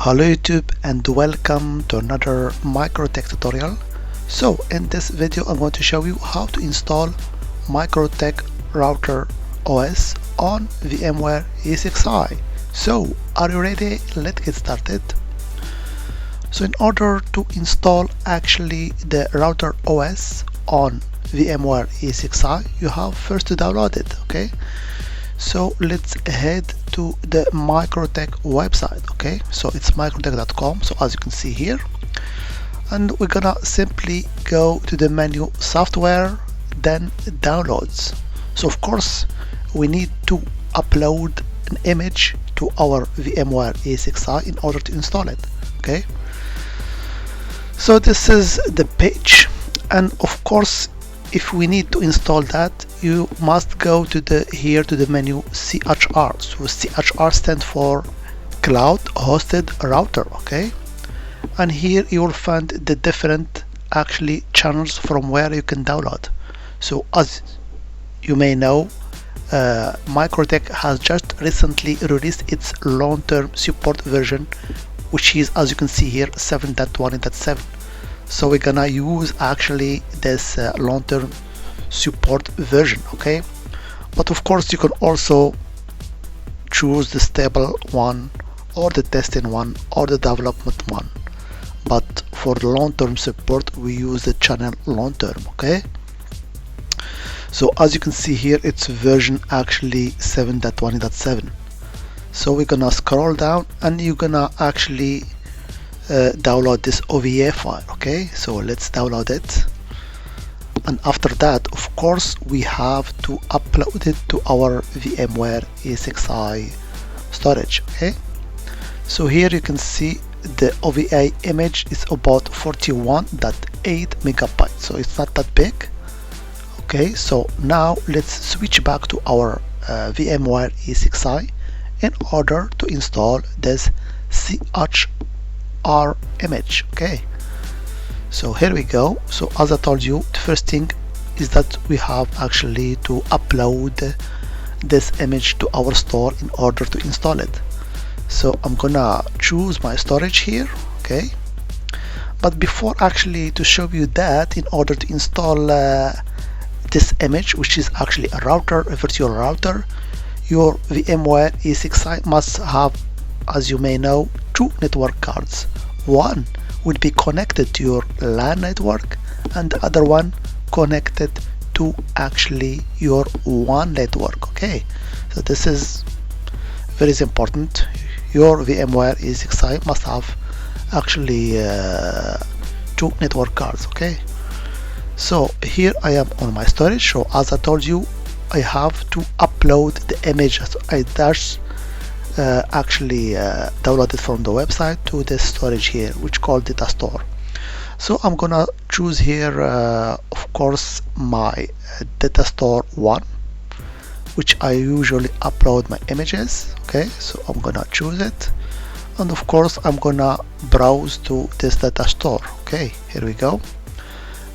Hello YouTube and welcome to another MikroTik tutorial. So in this video I'm going to show you how to install MikroTik RouterOS on VMware ESXi. So are you ready? Let's get started. So in order to install actually the RouterOS on VMware ESXi, you have first to download it, okay? So let's head to the MikroTik website, okay? So it's mikrotik.com, so as you can see here, and we're gonna simply go to the menu software, then downloads. So of course we need to upload an image to our VMware ESXi in order to install it, okay? So this is the page, and of course if we need to install that, you must go to the menu CHR. So CHR stands for Cloud Hosted Router, okay? And here you will find the different actually channels from where you can download. So as you may know, MikroTik has just recently released its long-term support version, which is, as you can see here, 7.1.7. So we're gonna use actually this long-term support version, okay? But of course you can also choose the stable one or the testing one or the development one, but for the long-term support we use the channel long-term, okay? So as you can see here, it's version actually 7.1.7. so we're gonna scroll down and you're gonna actually download this OVA file, okay? So let's download it, and after that of course we have to upload it to our VMware ESXi storage, okay? So here you can see the OVA image is about 41.8 megabytes, so it's not that big, okay? So now let's switch back to our VMware ESXi in order to install this CHR image, okay? So here we go. So as I told you, the first thing is that we have actually to upload this image to our store in order to install it. So I'm gonna choose my storage here, okay? But before actually to show you that, in order to install this image, which is actually a router, a virtual router, your VMware ESXi must have, as you may know, two network cards. One would be connected to your LAN network and the other one connected to actually your WAN network, okay? So this is very important. Your VMware ESXi must have actually two network cards, okay? So here I am on my storage. So as I told you, I have to upload the image I just actually downloaded from the website to this storage here, which called Datastore. So I'm gonna choose here of course my Datastore 1, which I usually upload my images, okay? So I'm gonna choose it, and of course I'm gonna browse to this Datastore, okay? Here we go,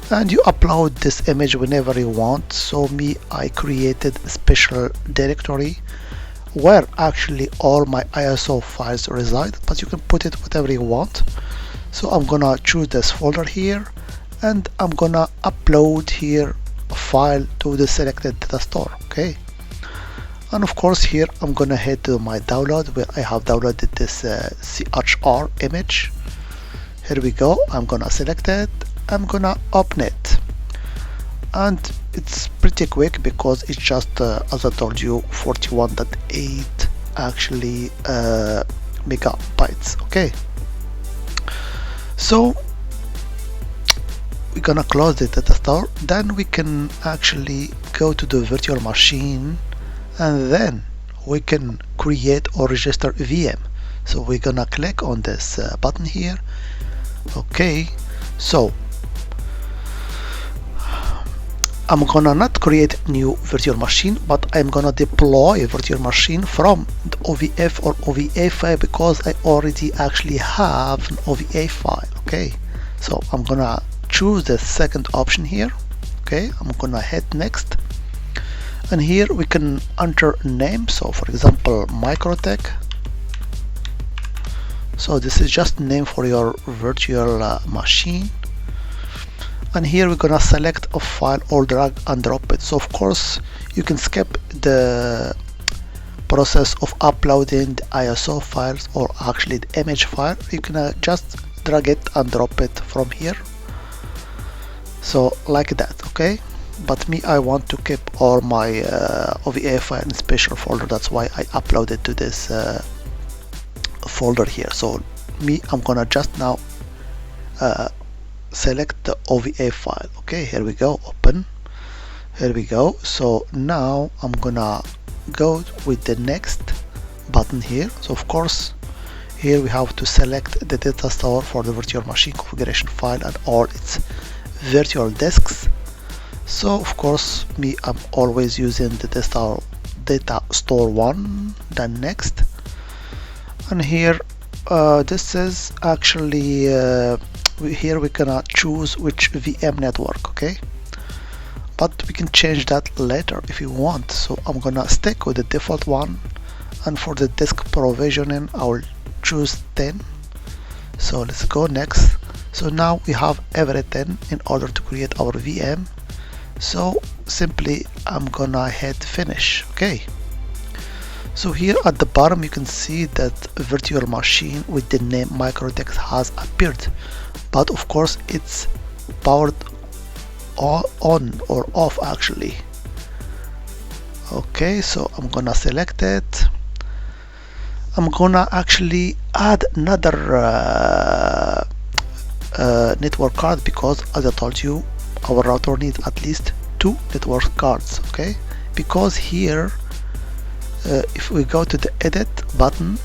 and you upload this image whenever you want. So me, I created a special directory where actually all my ISO files reside, but you can put it whatever you want. So I'm gonna choose this folder here, and I'm gonna upload here a file to the selected Datastore, okay? And of course here I'm gonna head to my download where I have downloaded this CHR image. Here we go. I'm gonna select it, I'm gonna open it, and it's pretty quick because it's just as I told you, 41.8 actually megabytes, okay? So we're gonna close the Datastore, then we can actually go to the virtual machine, and then we can create or register a VM. So we're gonna click on this button here, okay? So I'm gonna not create a new virtual machine, but I'm gonna deploy a virtual machine from the OVF or OVA file, because I already actually have an OVA file, okay? So I'm gonna choose the second option here, okay? I'm gonna hit next, and here we can enter a name. So for example, MikroTik. So this is just name for your virtual machine. And here we're gonna select a file or drag and drop it. So of course you can skip the process of uploading the ISO files or actually the image file. You can just drag it and drop it from here, so like that. Okay, but me, I want to keep all my OVA file in special folder. That's why I uploaded to this folder here. So me, I'm gonna just now select the OVA file. Okay, here we go, open, here we go. So now I'm gonna go with the next button here. So of course here we have to select the Datastore for the virtual machine configuration file and all its virtual disks. So of course me, I'm always using the Datastore 1, then next. And here this is actually here we cannot choose which VM network, okay, but we can change that later if you want. So I'm gonna stick with the default one, and for the disk provisioning I'll choose 10. So let's go next. So now we have everything in order to create our VM. So simply I'm gonna hit finish. Okay, so here at the bottom you can see that a virtual machine with the name MikroTik has appeared, but of course it's powered on or off actually. Okay, so I'm gonna select it. I'm gonna actually add another network card, because as I told you, our router needs at least 2 network cards. Okay, because here if we go to the edit button,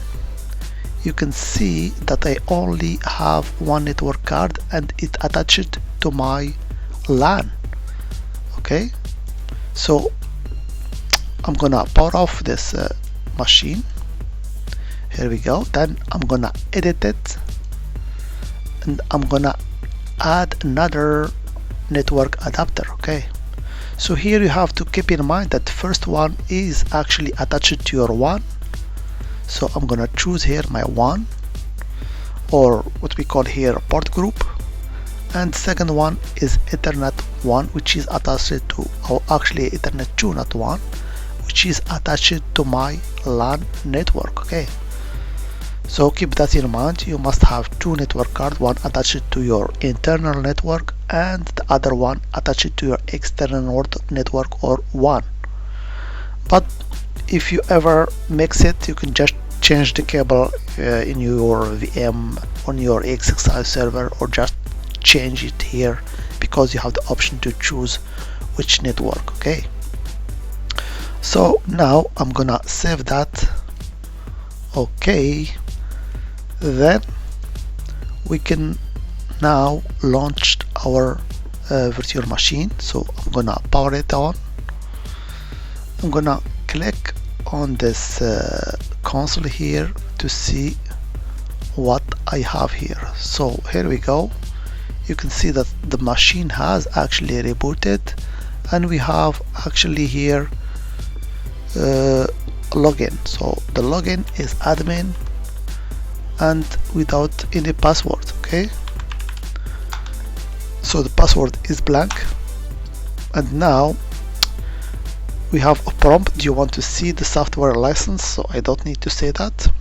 you can see that I only have 1 network card and it attached to my LAN. Okay, so I'm gonna power off this machine. Here we go. Then I'm gonna edit it and I'm gonna add another network adapter. Okay, so here you have to keep in mind that the first one is actually attached to your WAN. So I'm gonna choose here my WAN, or what we call here port group, and second one is Ethernet 1, which is attached to, or actually Ethernet 2, not 1, which is attached to my LAN network. Okay, so keep that in mind. You must have 2 network cards, one attached to your internal network and the other one attached to your external network or WAN. But if you ever mix it, you can just change the cable in your VM on your ESXi server, or just change it here, because you have the option to choose which network. Okay, so now I'm gonna save that. Okay, then we can now launch our virtual machine. So I'm gonna power it on. I'm gonna click on this console here to see what I have here. So here we go. You can see that the machine has actually rebooted, and we have actually here login. So the login is admin and without any password. Okay, so the password is blank, and now we have a prompt. Do you want to see the software license? So I don't need to say that.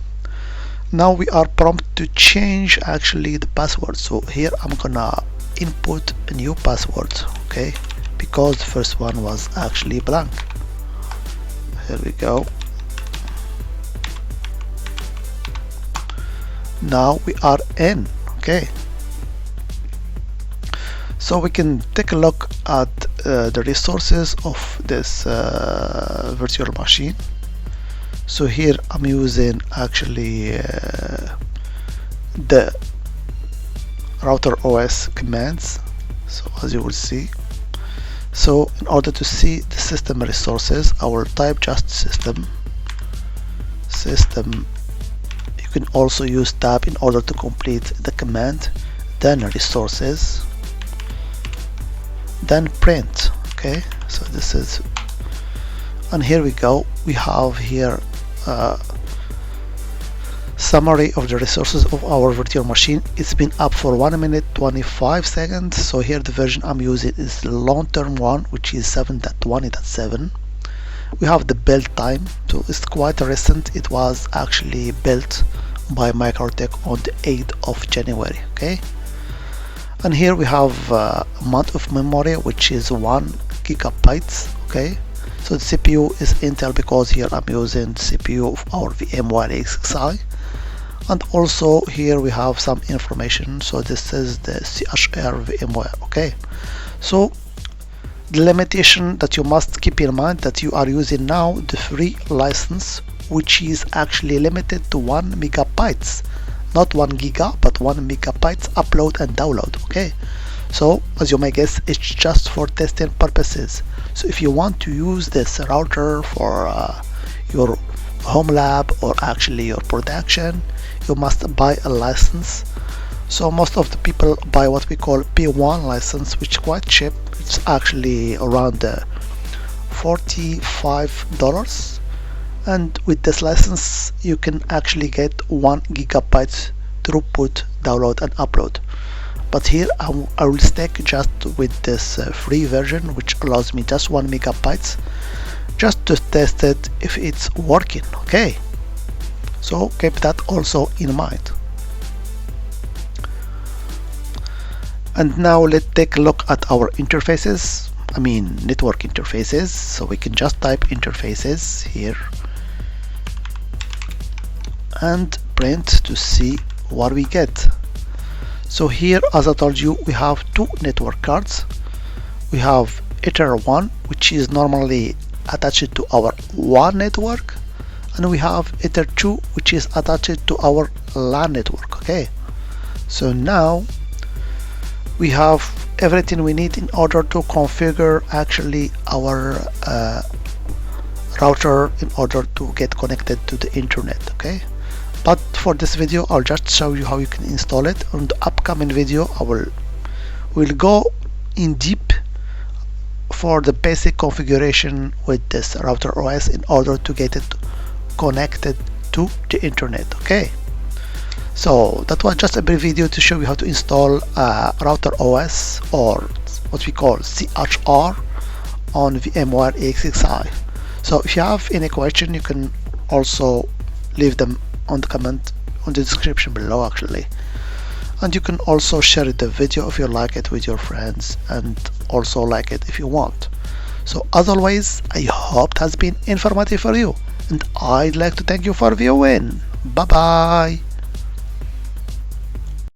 Now we are prompted to change actually the password. So here I'm gonna input a new password. Okay, because the first one was actually blank. Here we go. Now we are in. Okay, so we can take a look at the resources of this virtual machine. So here I'm using actually the RouterOS commands. So as you will see, so in order to see the system resources, I will type just system. You can also use tab in order to complete the command, then resources, then print. Okay, so this is, and here we go. We have here Summary of the resources of our virtual machine. It's been up for 1 minute 25 seconds. So here the version I'm using is the long-term one, which is 7.20.7. We have the build time, so it's quite recent. It was actually built by MikroTik on the 8th of January. Okay, and here we have amount of memory, which is 1 gigabytes. Okay, so the CPU is Intel because here I'm using the CPU of our VMware ESXi. And also here we have some information. So this is the CHR VMware. Okay, so the limitation that you must keep in mind that you are using now the free license, which is actually limited to 1 megabytes, not 1 giga, but 1 megabytes upload and download. Okay, so as you may guess, it's just for testing purposes. So if you want to use this router for your home lab or actually your production, you must buy a license. So most of the people buy what we call P1 license, which is quite cheap. It's actually around $45, and with this license you can actually get 1 gigabyte throughput download and upload. But here I will stick just with this free version, which allows me just 1 megabytes, just to test it if it's working. Okay, so keep that also in mind. And now let's take a look at our interfaces, I mean network interfaces. So we can just type interfaces here and print to see what we get. So here, as I told you, we have 2 network cards. We have Ether 1, which is normally attached to our WAN network, and we have Ether 2, which is attached to our LAN network. Okay, so now we have everything we need in order to configure actually our router in order to get connected to the internet. Okay, but for this video I'll just show you how you can install it. On the upcoming video we'll go in deep for the basic configuration with this RouterOS in order to get it connected to the internet. Okay, so that was just a brief video to show you how to install RouterOS, or what we call CHR, on VMware ESXi. So if you have any question, you can also leave them on the comment on the description below actually, and you can also share the video if you like it with your friends, and also like it if you want. So as always, I hope it has been informative for you, and I'd like to thank you for viewing. Bye bye.